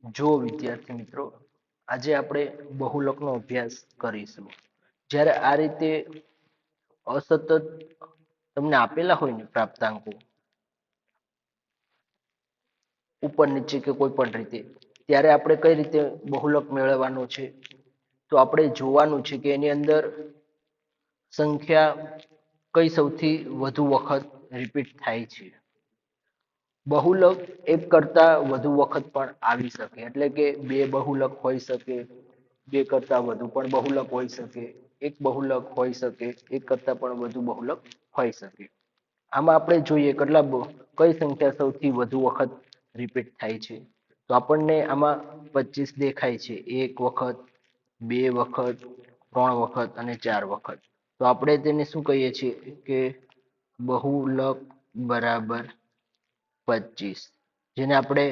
જો વિદ્યાર્થી મિત્રો, આજે આપણે બહુલકનો અભ્યાસ કરીશું. જ્યારે આ રીતે અસતત તમને આપેલા હોય ને પ્રાપ્તાંકો ઉપર નીચે કે કોઈ પણ રીતે, ત્યારે આપણે કઈ રીતે બહુલક મેળવવાનો છે? તો આપણે જોવાનું છે કે એની અંદર સંખ્યા કઈ સૌથી વધુ વખત રિપીટ થાય છે. બહુલક એક કરતા વધુ વખત પણ આવી શકે, એટલે કે બે બહુલક હોઈ શકે, બે કરતા વધુ પણ બહુલક હોઈ શકે, એક બહુલક હોઈ શકે, એક કરતા પણ વધુ બહુલક હોઈ શકે. આમાં આપણે જોઈએ કઈ સંખ્યા સૌથી વધુ વખત રિપીટ થાય છે. તો આપણને આમાં 25 દેખાય છે, એક વખત, બે વખત, ત્રણ વખત અને ચાર વખત. તો આપણે તેને શું કહીએ છીએ કે બહુલક બરાબર 25, જેને આપણે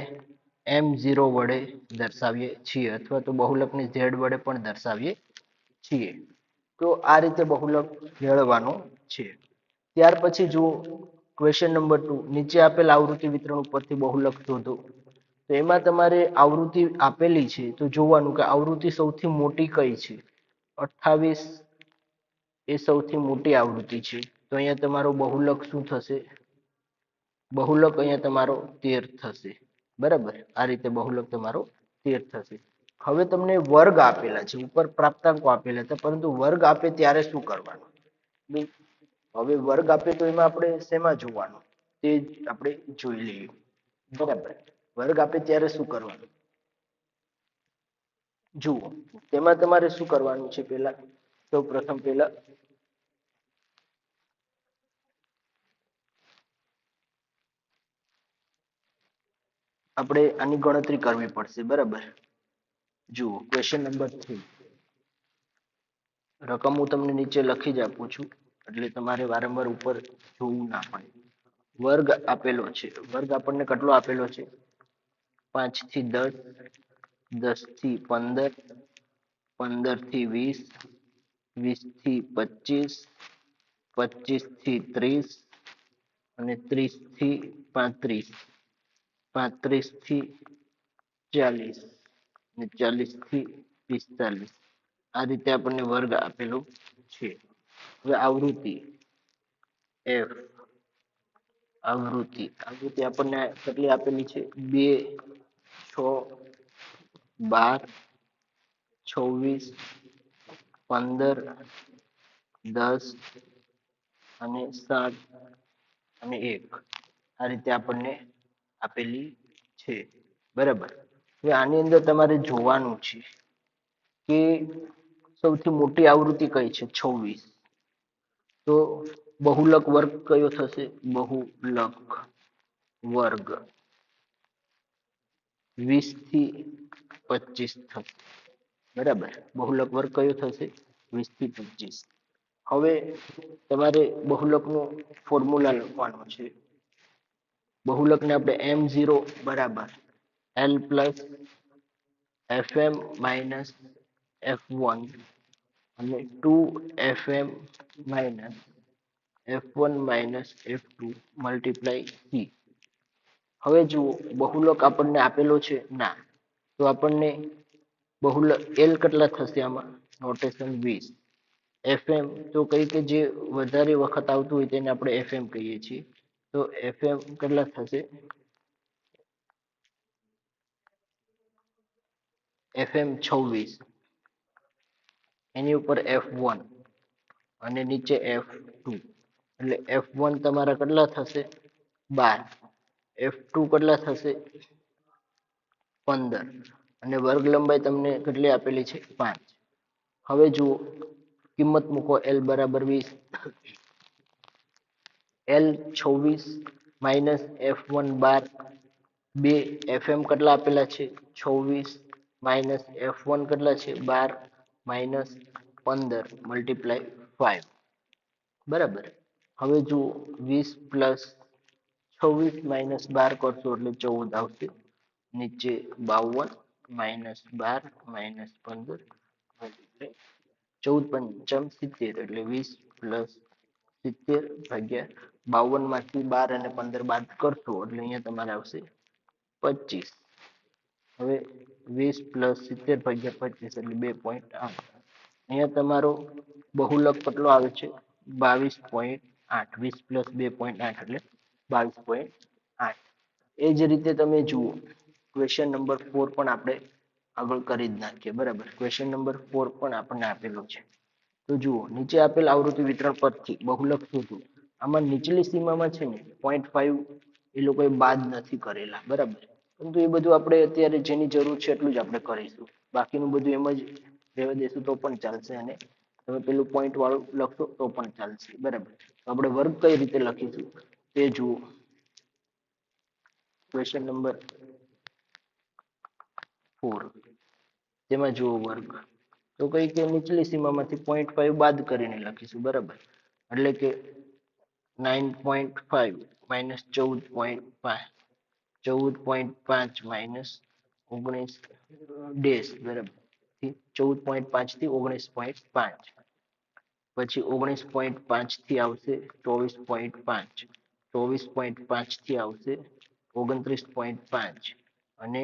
M0 વડે દર્શાવીએ છીએ, અથવા તો બહુલકને Z વડે પણ દર્શાવીએ છીએ. તો આ રીતે બહુલક મેળવવાનો છે. ત્યાર પછી જુઓ ક્વેશ્ચન નંબર 2, નીચે આપેલ આવૃત્તિ વિતરણ ઉપરથી બહુલક શોધો. તો એમાં તમારે આવૃત્તિ આપેલી છે, તો જોવાનું કે આવૃત્તિ સૌથી મોટી કઈ છે. 28 એ સૌથી મોટી આવૃત્તિ છે, તો અહીંયા તમારો બહુલક શું થશે? બહુલક અહીંયા તમારો 13 થશે. બરાબર, આ રીતે બહુલક તમારો 13 થશે. હવે તમને વર્ગ આપેલા છે, ઉપર પ્રાપ્તાંકો આપેલા હતા, પરંતુ વર્ગ આપે ત્યારે શું કરવાનું? હવે વર્ગ આપે તો એમાં આપણે શેમાં જોવાનું તે આપણે જોઈ લઈએ. બરાબર, વર્ગ આપે ત્યારે શું કરવાનું જુઓ. તેમાં તમારે શું કરવાનું છે? સૌ પ્રથમ પહેલા આપણે આની ગણતરી કરવી પડશે. બરાબર, જુઓ ક્વેશ્ચન નંબર 3, રકમ હું તમને નીચે લખી જ આપું છું, એટલે તમારે વારંવાર ઉપર જોવું ના પડે. વર્ગ આપેલો છે, વર્ગ આપણને કેટલો આપેલો છે? 5 થી 10, 10 થી 15, 15 થી 20, 20 થી 25, 25 થી 30 અને 30 થી 35, 35 થી 40 અને 40 થી 45. આ રીતે આપણને વર્ગ આપેલો છે. હવે આવૃત્તિ F, આવૃત્તિ આપણને કેટલી આપેલી છે? 2, 6, 12, 24, 15, 10 અને 7 અને 1. આ રીતે આપણને આપેલી છે. બરાબર, હવે આની અંદર તમારે જોવાનું છે કે સૌથી મોટી આવૃત્તિ કઈ છે? 26. તો બહુલક વર્ગ કયો થશે? બહુલક વર્ગ 20 થી 25 થશે. બરાબર, બહુલક વર્ગ કયો થશે? 20 થી 25. હવે તમારે બહુલકનું ફોર્મ્યુલા લખવાનું છે. બહુલકને આપણે M0 બરાબર L plus FM minus F1 અને 2FM minus F1 minus F2 multiply C. હવે જુઓ, બહુલક આપણને આપેલો છે ના, તો આપણને બહુલક L કેટલા થશે? આમાં નોટેશન 20. FM તો કઈ કે જે વધારે વખત આવતું હોય તેને આપણે FM કહીએ છીએ, તો FM કેટલા થશે? FM 26, એની ઉપર F1 અને નીચે F2, એટલે F1 તમારા કેટલા થશે? 12. F2 કેટલા થશે? 15. અને વર્ગ લંબાઈ તમને કેટલી આપેલી છે? 5. હવે જુઓ, કિંમત મૂકો. L બરાબર 20, L 26 માઇનસ F1 12, 2 FM કેટલા આપેલા છે? 26 માઇનસ F1 કેટલા છે? 12 માઇનસ 15 મલ્ટીપ્લાય 5. બરાબર, હવે જુઓ 20 પ્લસ 26 માઇનસ 12 કરશો એટલે 14 આવશે. નીચે 52 માઇનસ 12 માઇનસ 15 મલ્ટીપ્લાય 14 પંચમ 70, એટલે 20 પ્લસ 70 ભાગ્યા 52 માંથી 12 અને 15 બાદ કરશો એટલે અહીંયા તમારે આવશે 25. હવે 20 પ્લસ 70 ભાગ્યા 25 એટલે 2.8. અહીંયા તમારો બહુલક કેટલો આવે છે? 22.8. 20 પ્લસ 2.8 એટલે 22.8. એ જ રીતે તમે જુઓ ક્વેશ્ચન નંબર 4 પણ આપણે આગળ કરી જ નાખીએ. બરાબર, ક્વેશ્ચન નંબર 4 પણ આપણને આપેલો છે. તો જુઓ, નીચે આપેલ આવૃત્તિ વિતરણ પરથી બહુલક શોધો. આમાં નીચલી સીમામાં છે ને 0.5 એ લોકોએ બાદ નથી કરેલા. બરાબર, પરંતુ એ બધું આપણે અત્યારે જેની જરૂર છે એટલું જ આપણે કરીશું. બાકીનું બધું એમ જ રહેવા દેશું તો પણ ચાલશે, અને તમે પેલું પોઈન્ટ વાળું લખશો તો પણ ચાલશે. બરાબર, તો આપણે વર્ગ કઈ રીતે લખીશું તે જુઓ. ક્વેશ્ચન નંબર 4, તેમાં જુઓ વર્ગ. તો કઈ કે નીચલી સીમામાંથી 0.5 બાદ કરીને લખીશું. બરાબર, એટલે કે 9.5 માઇનસ 14.5, 14.5 માઇનસ 19 ડેશ. બરાબર, 14.5 થી 19.5, પછી 19.5 થી આવશે 24.5, 24.5 થી આવશે 29.5, અને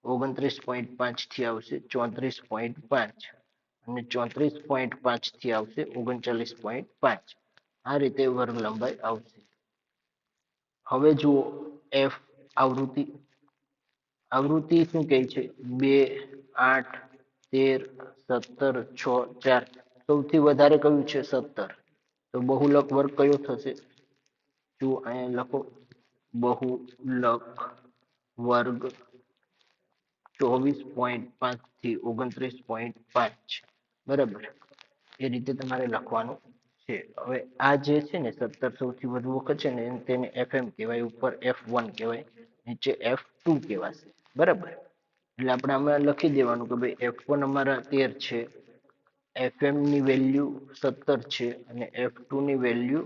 29.5 થી આવશે 34.5, અને 34.5 થી આવશે 39.5. આ રીતે વર્ગ લંબાઈ આવશે. હવે જુઓ એફ આવૃત્તિ. આવૃત્તિ શું કહે છે? 2, 8, 13, 17, 6, 4. સૌથી વધારે કયું છે? 17. તો બહુલક વર્ગ કયો થશે? જુઓ અહીંયા લખો, બહુલક વર્ગ 24.5 થી 29.5. બરાબર, એ રીતે તમારે લખવાનું છે. હવે આ જે છે ને 17 સૌથી વધુ વખત છે ને તેને FM કહેવાય, ઉપર F1 કહેવાય, નીચે F2 કહેવાશે. બરાબર, એટલે આપણે આમાં લખી દેવાનું કે ભાઈ F1 અમારા 13 છે, FM ની વેલ્યુ 17 છે, અને F2 ની વેલ્યુ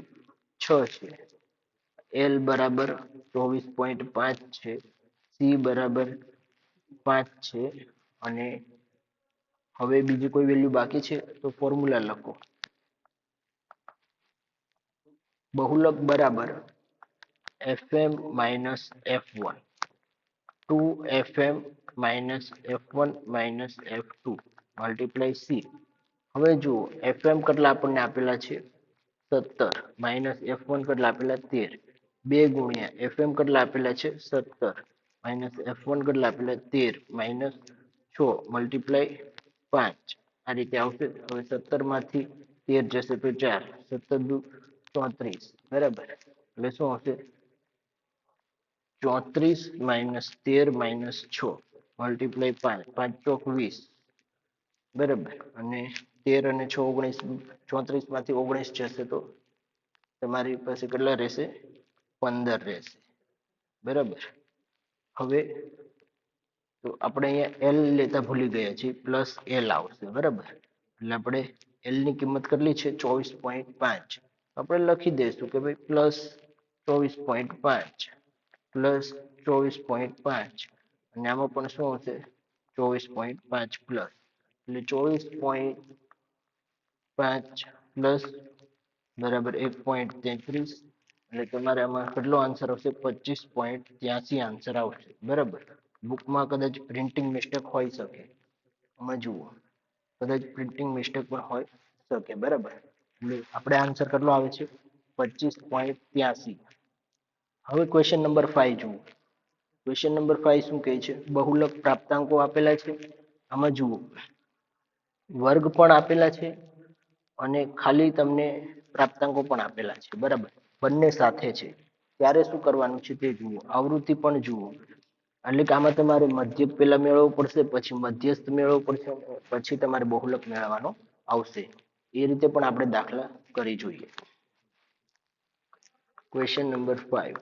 6 છે. L બરાબર 24.5 છે, C બરાબર 5 છે, અને હવે બીજી કોઈ વેલ્યુ બાકી છે તો ફોર્મ્યુલા લખો. બહુલક બરાબર FM minus F1, 2FM minus F1 minus F2 multiply C. હવે જુઓ FM કેટલા આપણને આપેલા છે? 17, માઇનસ F1 કેટલા આપેલા? 13. 2 ગુણ્યા FM કેટલા આપેલા છે? 17, માઇનસ F1 કેટલા આપેલા? 13, માઇનસ 6 મલ્ટીપ્લાય 5. આ રીતે આવશે. હવે 17 માંથી 13 જશે તો 4, 17 દુ 34. બરાબર, એટલે શું આવશે? 34 માઇનસ 13 માઇનસ 6 મલ્ટીપ્લાય 5, 5 ચોક 20. બરાબર, અને 13 અને 6 19, 34 માંથી 19 જશે તો તમારી પાસે કેટલા રહેશે? 15 રહેશે. બરાબર, હવે તો આપણે અહીંયા L લેતા ભૂલી ગયા છીએ, પ્લસ L આવશે. બરાબર, એટલે આપણે L ની કિંમત કેટલી છે? 24.5. આપણે લખી દઈશું કે ભાઈ પ્લસ 24.5, પ્લસ 24.5, અને આમાં પણ શું હશે? 24.5 પ્લસ, એટલે 24.5 પ્લસ બરાબર 1.33. એટલે તમારે આમાં કેટલો આન્સર આવશે? 25.83 આન્સર આવશે. બરાબર, બુકમાં કદાચ પ્રિન્ટિંગ મિસ્ટેક હોઈ શકે. આમાં જુઓ, કદાચ પ્રિન્ટિંગ મિસ્ટેક પણ હોઈ શકે. બરાબર, એટલે આપણે આન્સર કેટલો આવે છે? 25.83. હવે ક્વેશ્ચન નંબર 5 જુઓ. ક્વેશ્ચન નંબર 5 શું કહે છે? બહુલક પ્રાપ્તાંકો આપેલા છે. આમાં જુઓ વર્ગ પણ આપેલા છે, અને ખાલી તમને પ્રાપ્તાંકો પણ આપેલા છે. બરાબર, બંને સાથે છે. ત્યારે શું કરવાનું છે તે જુઓ. આવૃત્તિ પણ જુઓ, એટલે કે આમાં તમારે મધ્યક પેલા મેળવવો પડશે, પછી મધ્યસ્થ મેળવવો પડશે, પછી તમારે બહુલક મેળવવાનો આવશે. એ રીતે પણ આપણે દાખલા કરી જોઈએ. Question number 5.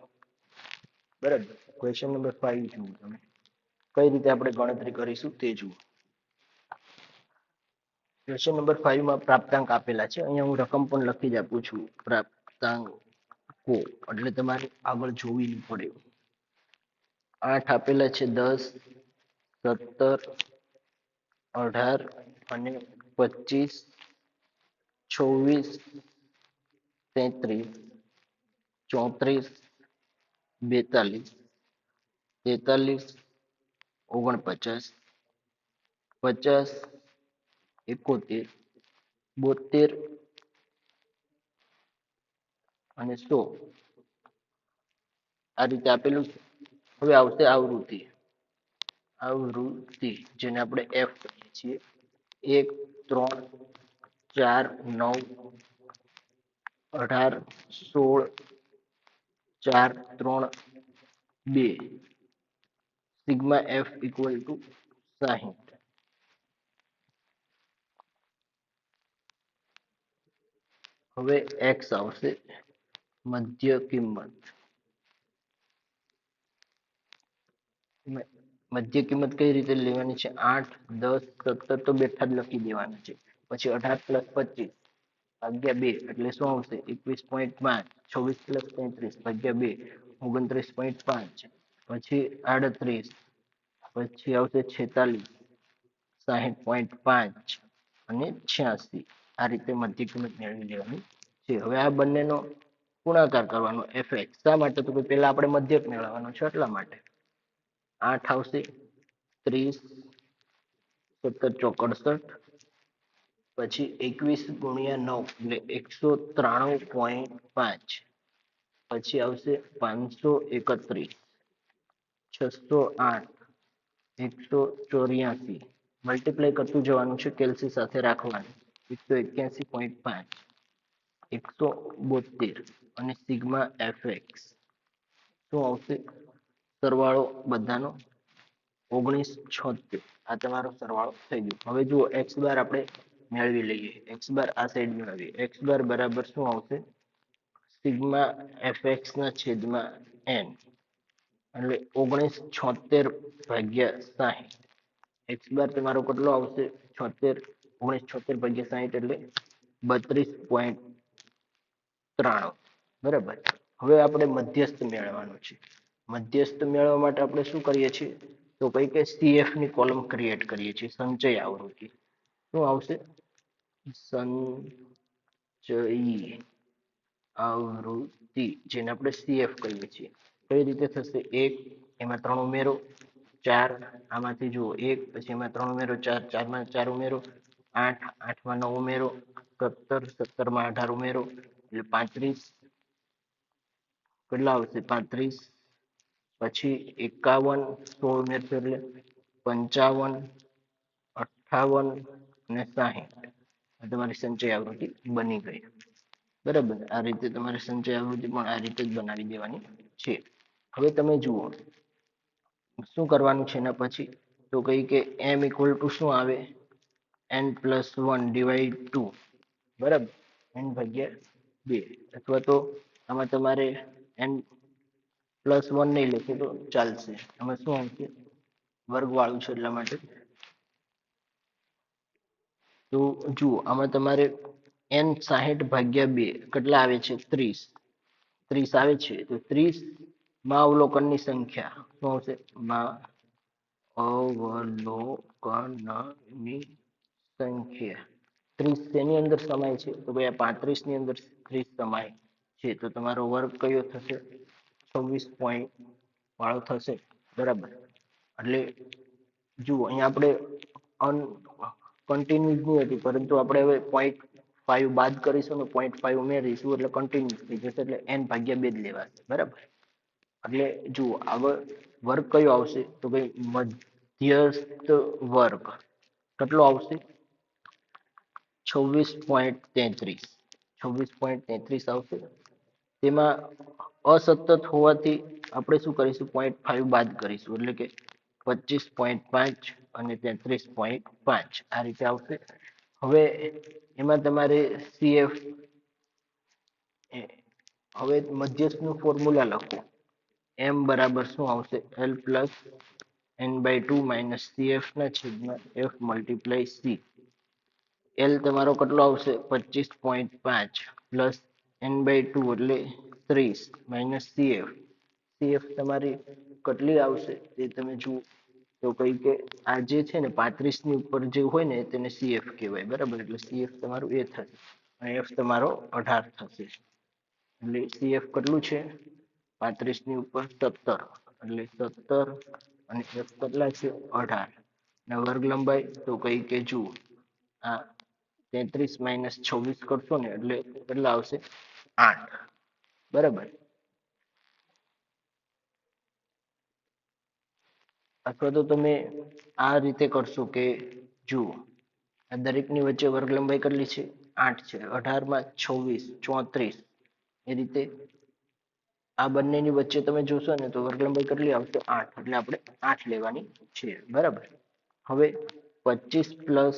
બરાબર, ક્વેશ્ચન નંબર 5 જુઓ તમે. કઈ રીતે આપણે ગણતરી કરીશું તે જુઓ. ક્વેશ્ચન નંબર 5 માં પ્રાપ્તાંક આપેલા છે. અહીંયા હું રકમ પણ લખી જ આપું છું. પ્રાપ્તાંકો એટલે તમારે આગળ જોવી નહીં પડે. 8 આપેલા છે, 10, 17, 18 અને 25, 26, 33, 34, 42, 43, 49, 50, 71, 72 અને 100 આ રીતે આપેલું છે. હવે આવશે આવૃત્તિ. આવૃત્તિ જેને આપણે એફ કહીએ છીએ. 1, 3, 4, 9, 18, 16, 4, 3, 2, સિગ્મા એફ ઇક્વલ ટુ 60. હવે એક્સ આવશે મધ્ય કિંમત. મધ્ય કિંમત કઈ રીતે લેવાની છે? 8, 10, 17 તો બેઠા જ લખી દેવાના છે. પછી 18 + 25 ભાગ્યા 2 એટલે શું આવશે? 21.5. 26 + 33 ભાગ્યા 2 29.5. પછી 38, પછી આવશે 46, 60.5 અને 86. આ રીતે મધ્ય કિંમત મેળવી લેવાની છે. હવે આ બંનેનો ગુણાકાર કરવાનો એફએક્સ. શા માટે? તો કે પહેલા આપણે મધ્યક મેળવવાનો છે એટલા માટે. 8 આવશે, 30, 17 ચોક 68, પછી 21 × 9 એટલે 193.5, પછી આવશે 531, 608, 184, મલ્ટીપ્લાય કરતું જવાનું છે, કેલ્સી સાથે રાખવાનું. 181.5, 172 અને સિગ્મા એફએક્સ શું આવશે? સરવાળો બધાનો 1976. આ તમારો સરવાળો થઈ ગયો. હવે જુઓ એક્સ બાર આપણે મેળવી લઈએ. એક્સ બાર આ સાઈડ મેળવીએ. એક્સ બાર બરાબર શું આવશે? સિગ્મા એફએક્સ ના છેદમાં એન એટલે 1976 ભાગ્યા 60. એક્સ બાર તમારો કેટલો આવશે? 76. 1976 ભાગ્યા 60 એટલે 32.93. બરાબર. હવે આપણે મધ્યસ્થ મેળવવાનું છે. મધ્યસ્થ મેળવવા માટે આપણે શું કરીએ છીએ? તો કઈ કે સીએફ ની કોલમ ક્રિએટ કરીએ છીએ. સંચય આવૃત્તિ શું આવશે? સંચયી આવૃત્તિ જેને આપણે સીએફ કહીએ છીએ. કઈ રીતે થશે? 1 એમાં 3 ઉમેરો, 4 આમાંથી જુઓ 1 પછી એમાં 3 ઉમેરો, 4 4માં 4 ઉમેરો, 8 8માં 9 ઉમેરો, 17 17માં 18 ઉમેરો એટલે 35. કેટલા આવશે? 35. પછી 51 16 ઉમેરશો એટલે 55, 58 અને 60. આ તમારી સંચય આવૃત્તિ બની ગઈ. બરાબર. આ રીતે તમારે સંચય આવૃત્તિ પણ આ રીતે જ બનાવી દેવાની છે. હવે તમે જુઓ શું કરવાનું છે એના પછી. તો કઈ કે એમ ઇક્વલ ટુ શું આવે? n+1 divide 2. બરાબર. n ભાગ્યા 2 અથવા તો આમાં તમારે n+1 નહીં લખે તો ચાલશે. આમાં શું આવશે? વર્ગ વાળું છે એટલા માટે. તો જુઓ આમાં તમારે n 60 ભાગ્યા 2 કેટલા આવે છે? 30. 30 આવે છે. તો 30 માં અવલોકનની સંખ્યા શું આવશે? માં અવલોકનની સંખ્યા 30 તેની અંદર સમાય છે. તો ભાઈ 35 ની અંદર 30 સમાય છે. તો તમારો વર્ગ કયો થશે? 26 પોઈન્ટ વાળો થશે. બરાબર. એટલે જુઓ અહીંયા આપણે કન્ટિન્યુઅસ નહીં હતી, પરંતુ આપણે હવે 0.5 બાદ કરીશું ને 0.5 ઉમેરીશું એટલે કન્ટિન્યુઅસ થઈ જશે. એટલે n ભાગ્યા 2 જ લેવાશે. બરાબર. એટલે જુઓ આગળ વર્ગ કયો આવશે? તો ભાઈ મધ્યસ્થ વર્ગ કેટલો આવશે? 26.33. 26.33 આવશે. તેમાં અસતત હોવાથી આપણે શું કરીશું? 0.5 બાદ કરીશું એટલે કે 25.5 અને 33.5 આ રીતે આવશે. હવે એમાં તમારે સીએફ હવે મધ્યસ્થનું ફોર્મ્યુલા લખો. એમ બરાબર શું આવશે? L+n/2 - CF ના છેદમાં F × C. L તમારો કેટલો આવશે? 25.5 પ્લસ n/2 એટલે 30 - CF. CF તમારી કેટલી આવશે તે તમે જુઓ. તો કઈ કે આ જે છે ને 35 ની ઉપર જે હોય ને તેને CF કહેવાય. બરાબર. એટલે CF તમારું એ થશે અને F તમારો 18 થશે. એટલે CF કેટલું છે? 35 ની ઉપર 17 એટલે 17 અને f કેટલા છે 18 અને વર્ગ લંબાઈ તો કઈ કે જુઓ આ 33 માઇનસ 26 કરશો ને એટલે કેટલા આવશે 8 બરાબર અથવા તો તમે આ રીતે કરશો કે જુઓ આ દરેકની વચ્ચે વર્ગ લંબાઈ કેટલી છે 8 છે 18 માં 26 34 એ રીતે આ બંનેની વચ્ચે તમે જોશો ને તો વર્ગ લંબાઈ કેટલી આવશે 8 એટલે આપણે 8 લેવાની છે બરાબર હવે 25 પ્લસ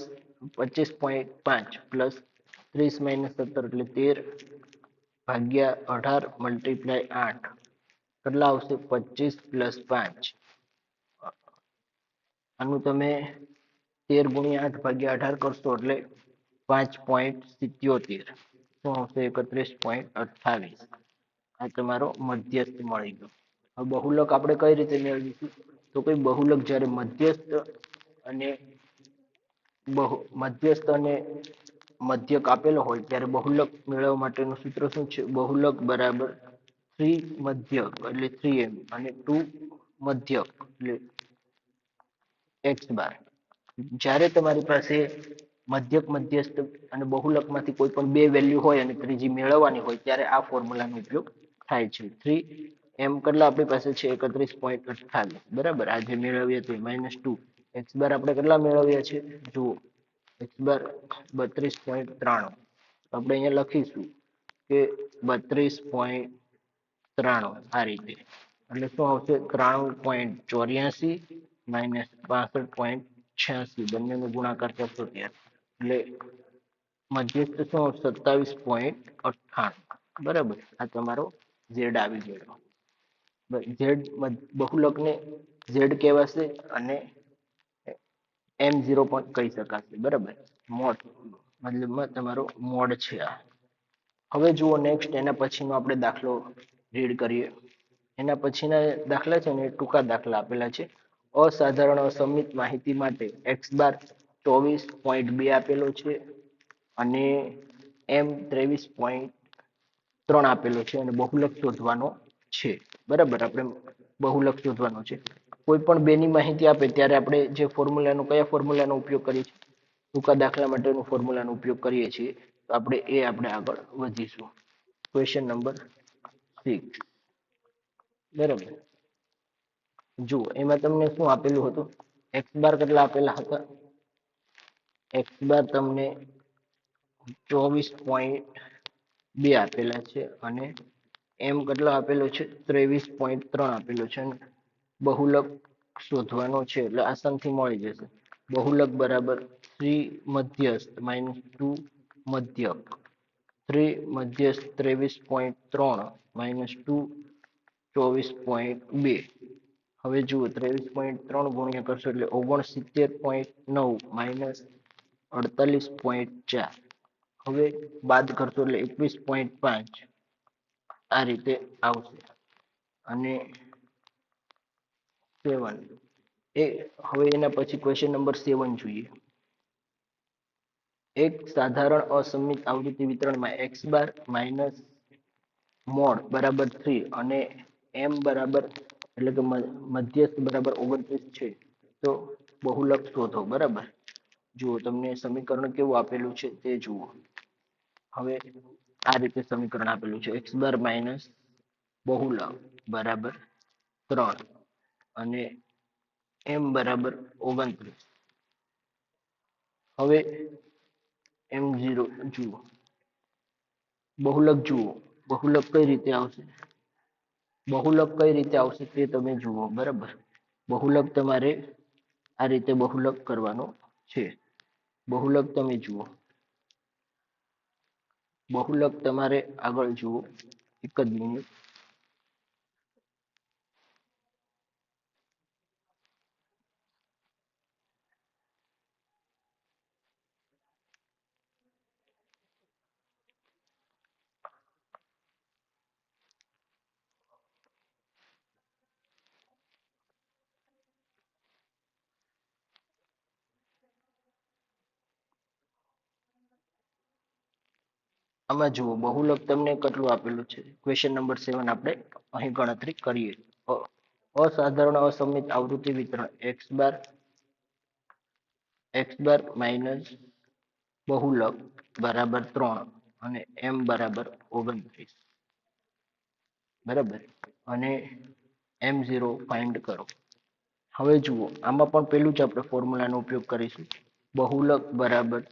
25.5 પ્લસ 30 માઇનસ 17 એટલે 13 ભાગ્યા 18 મલ્ટીપ્લાય 8 કેટલા આવશે 25 પ્લસ 5 આનું તમે 13 ગુણ્યા 8 ભાગ્યા 18 કરશો એટલે 5.77 શું આવશે 31.28 આ તમારો મધ્યસ્થ મળી ગયો હવે બહુલક આપણે કઈ રીતે મેળવીશું તો કોઈ બહુલક જ્યારે મધ્યસ્થ અને મધ્યક આપેલો હોય ત્યારે બહુલક મેળવવા માટેનું સૂત્ર શું છે બહુલક બરાબર 3 મધ્યક એટલે 3m અને 2 મધ્યક એટલે x બાર જ્યારે તમારી પાસે મધ્યક મધ્યસ્થ અને બહુલકમાંથી કોઈ પણ બે વેલ્યુ હોય અને ત્રીજી મેળવવાની હોય ત્યારે આ ફોર્મ્યુલાનો ઉપયોગ થાય છે 3m કેટલા આપણી પાસે છે 31.28 બરાબર આ જે મેળવીએ તે -2 x બાર આપણે કેટલા મેળવ્યા છે જુઓ x બાર 32.93 આપણે અહીંયા લખીશું કે 32.93 આ રીતે એટલે શું આવશે 93.84 માઇનસ 62.86 બંનેનો ગુણાકાર કરશો ત્યારે એટલે મધ્યસ્થ શું 27.98 બરાબર આ તમારો ઝેડ આવી ગયો ઝેડ બહુલકને ઝેડ કહેવાશે અને m0 પણ કહી શકાશે બરાબર મોડ મતલબમાં તમારો મોડ છે આ હવે જુઓ નેક્સ્ટ એના પછીનો આપણે દાખલો રીડ કરીએ એના પછીના દાખલા છે ને ટૂંકા દાખલા આપેલા છે અસાધારણ અસમિત માહિતી માટે x બાર 24.2 આપેલો છે અને m 23.3 આપેલો છે અને બહુલક શોધવાનો છે બરાબર આપણે બહુલક શોધવાનો છે કોઈ પણ બેની માહિતી આપે ત્યારે આપણે જે ફોર્મ્યુલાનો કયા ફોર્મ્યુલાનો ઉપયોગ કરીએ છીએ ટૂંકા દાખલા માટેનું ફોર્મ્યુલાનો ઉપયોગ કરીએ છીએ તો આપણે આગળ વધીશું ક્વેશ્ચન નંબર 6 બરાબર જુઓ એમાં તમને શું આપેલું હતું x બાર કેટલા આપેલા હતા x બાર તમને 24.2 આપેલા છે અને m કેટલો આપેલો છે 23.3 આપેલો છે અને બહુલક શોધવાનો છે એટલે આસાનથી મળી જશે બહુલક બરાબર 3 મધ્યસ્થ -2 મધ્યક 3 મધ્યસ્થ 23.3 -2 24.2 હવે જુઓ 23.3 ગુણ્યા કરશો એટલે 69.9 -48.4 હવે બાદ કરશો એટલે 21.5 આ રીતે આવશે અને 7 હવે એના પછી ક્વેશ્ચન નંબર 7 જોઈએ એક સાધારણ અસમિત આવૃત્તિ વિતરણમાં x બાર માઇનસ મોડ બરાબર 3 અને m બરાબર એટલે કે મધ્યસ્થ બરાબર 29 છે તો બહુલક શોધો બરાબર જુઓ તમને સમીકરણ કેવું આપેલું છે તે જુઓ હવે આ રીતે સમીકરણ આપેલું છે x બાર માઇનસ બહુલક બરાબર 3 અને m બરાબર 29 હવે m0 જુઓ બહુલક જુઓ બહુલક કઈ રીતે આવશે તે તમે જુઓ બરાબર બહુલક તમારે આ રીતે બહુલક કરવાનો છે બહુલક તમે જુઓ બહુલક તમારે આગળ જુઓ એક જ મિનિટ આમાં જુઓ બહુલક તમને કેટલું આપેલું છે ક્વેશ્ચન નંબર 7 આપણે અહીં ગણતરી કરીએ અસાધારણ અસમિત આવૃત્તિ વિતરણ x બાર માઇનસ બહુલક બરાબર 3 અને m બરાબર 29, બરાબર. અને m0 ફાઇન્ડ કરો. હવે જુઓ, આમાં પણ પેલું જ આપણે ફોર્મ્યુલાનો ઉપયોગ કરીશું. બહુલક બરાબર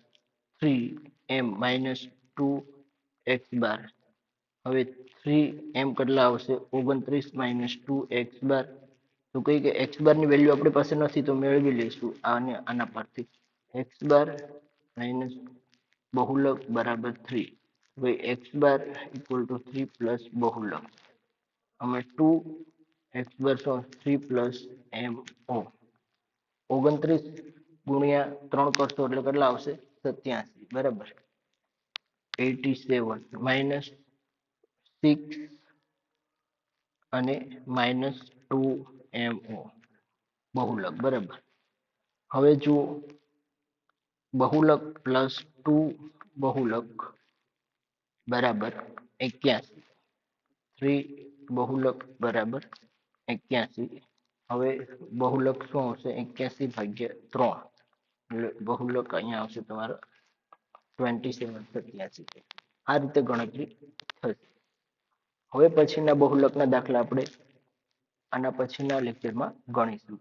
3m માઇનસ 2x બાર. હવે 3m કેટલા આવશે? 29 માઇનસ 2x બાર. તો કઈ કે x બાર ની વેલ્યુ આપણી પાસે નથી, તો મેળવી લઈશું આના પરથી. x બાર માઇનસ બહુલક બરાબર 3. હવે x bar equal to 3 plus બહુલક. અમે 2x બાર 3 પ્લસ mo. 29 ગુણ્યા 3 કરશો એટલે કેટલા આવશે? 87, બરાબર. 87 માઇનસ 6 અને માઇનસ 2mo બહુલક, બરાબર. હવે જુઓ, બહુલક પ્લસ 2 બહુલક બરાબર 81. 3 બહુલક બરાબર 81. હવે બહુલક શું આવશે? 81 ભાગ્યા 3. એટલે બહુલક અહીંયા આવશે તમારો 2787. આ રીતે ગણતરી થશે. હવે પછીના બહુલકના દાખલા આપણે આના પછીના લેક્ચરમાં ગણીશું.